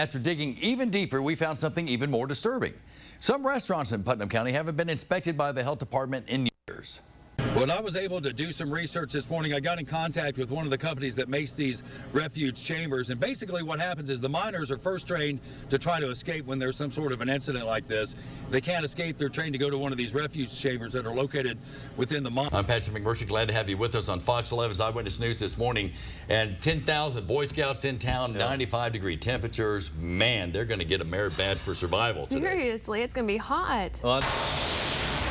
After digging even deeper, we found something even more disturbing. Some restaurants in Putnam County haven't been inspected by the health department in years. When I was able to do some research this morning, I got in contact with one of the companies that makes these refuge chambers. And basically what happens is the miners are first trained to try to escape when there's some sort of an incident like this. They can't escape. They're trained to go to one of these refuge chambers that are located within the mine. I'm Patrick McMurtry. Glad to have you with us on Fox 11's Eyewitness News this morning. And 10,000 Boy Scouts in town, 95-degree temperatures. Man, they're going to get a merit badge for survival today. Seriously, it's going to be hot.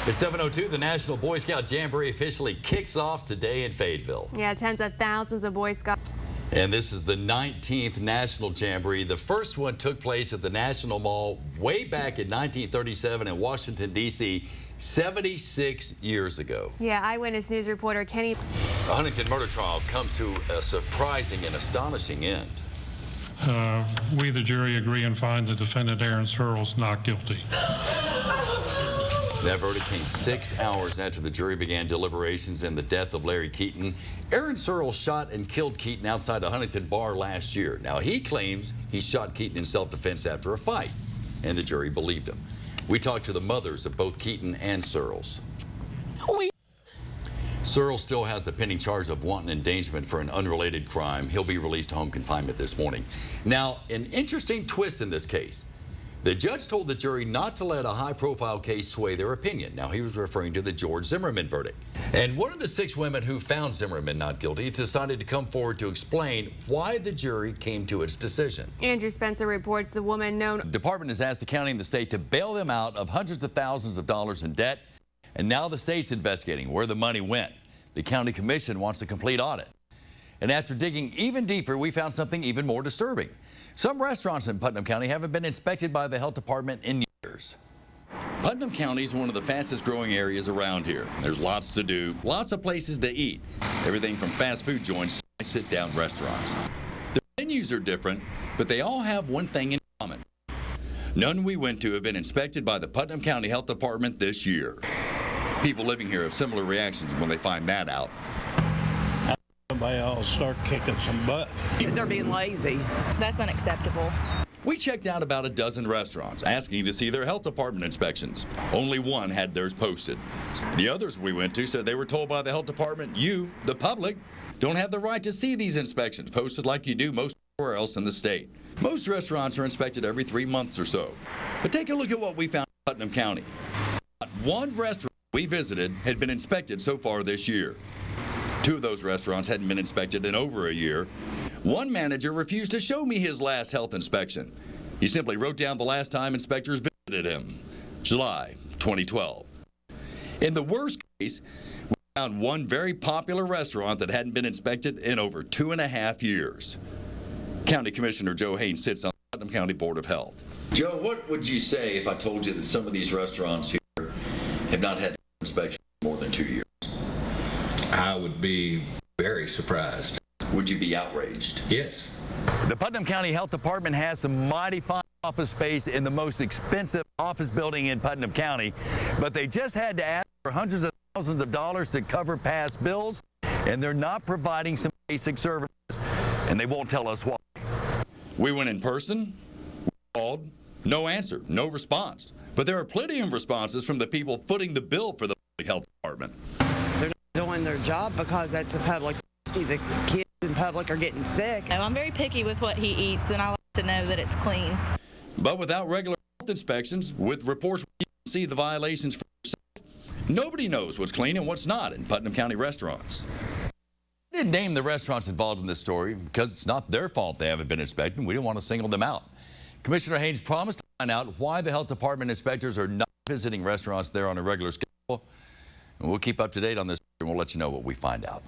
It's 7:02. The National Boy Scout Jamboree officially kicks off today in Fayetteville. Yeah, tens of thousands of Boy Scouts. And this is the 19th National Jamboree. The first one took place at the National Mall way back in 1937 in Washington, D.C., 76 years ago. Yeah, Eyewitness News reporter Kenny. The Huntington murder trial comes to a surprising and astonishing end. We, the jury, agree and find the defendant, Aaron Searles, not guilty. That verdict came 6 hours after the jury began deliberations in the death of Larry Keaton. Aaron Searles shot and killed Keaton outside a Huntington bar last year. Now, he claims he shot Keaton in self-defense after a fight, and the jury believed him. We talked to the mothers of both Keaton and Searles. Searles still has a pending charge of wanton endangerment for an unrelated crime. He'll be released to home confinement this morning. Now, an interesting twist in this case. The judge told the jury not to let a high-profile case sway their opinion. Now, he was referring to the George Zimmerman verdict. And one of the 6 women who found Zimmerman not guilty decided to come forward to explain why the jury came to its decision. Andrew Spencer reports the woman known. The department has asked the county and the state to bail them out of hundreds of thousands of dollars in debt. And now the state's investigating where the money went. The county commission wants a complete audit. And after digging even deeper, we found something even more disturbing. Some restaurants in Putnam County haven't been inspected by the health department in years. Putnam County is one of the fastest growing areas around here. There's lots to do, lots of places to eat. Everything from fast food joints to sit-down restaurants. The menus are different, but they all have one thing in common. None we went to have been inspected by the Putnam County Health Department this year. People living here have similar reactions when they find that out. Somebody ought to start kicking some butt. They're being lazy. That's unacceptable. We checked out about a dozen restaurants, asking to see their health department inspections. Only one had theirs posted. The others we went to said they were told by the health department, you, the public, don't have the right to see these inspections posted like you do most everywhere else in the state. Most restaurants are inspected every 3 months or so. But take a look at what we found in Putnam County. Not one restaurant we visited had been inspected so far this year. 2 of those restaurants hadn't been inspected in over a year. One manager refused to show me his last health inspection. He simply wrote down the last time inspectors visited him, July 2012. In the worst case, we found one very popular restaurant that hadn't been inspected in over 2.5 years. County Commissioner Joe Haynes sits on the Putnam County Board of Health. Joe, what would you say if I told you that some of these restaurants here have not had inspections in more than 2 years? I would be very surprised. Would you be outraged? Yes. The Putnam County Health Department has some mighty fine office space in the most expensive office building in Putnam County, but they just had to ask for hundreds of thousands of dollars to cover past bills, and they're not providing some basic services, and they won't tell us why. We went in person, we called, no answer, no response. But there are plenty of responses from the people footing the bill for the public health department. Doing their job because that's a public safety. The kids in public are getting sick. I'm very picky with what he eats, and I like to know that it's clean. But without regular health inspections, with reports where you can see the violations for yourself, nobody knows what's clean and what's not in Putnam County restaurants. I didn't name the restaurants involved in this story because it's not their fault they haven't been inspected. We didn't want to single them out. Commissioner Haynes promised to find out why the health department inspectors are not visiting restaurants there on a regular schedule. And we'll keep up to date on this, and we'll let you know what we find out.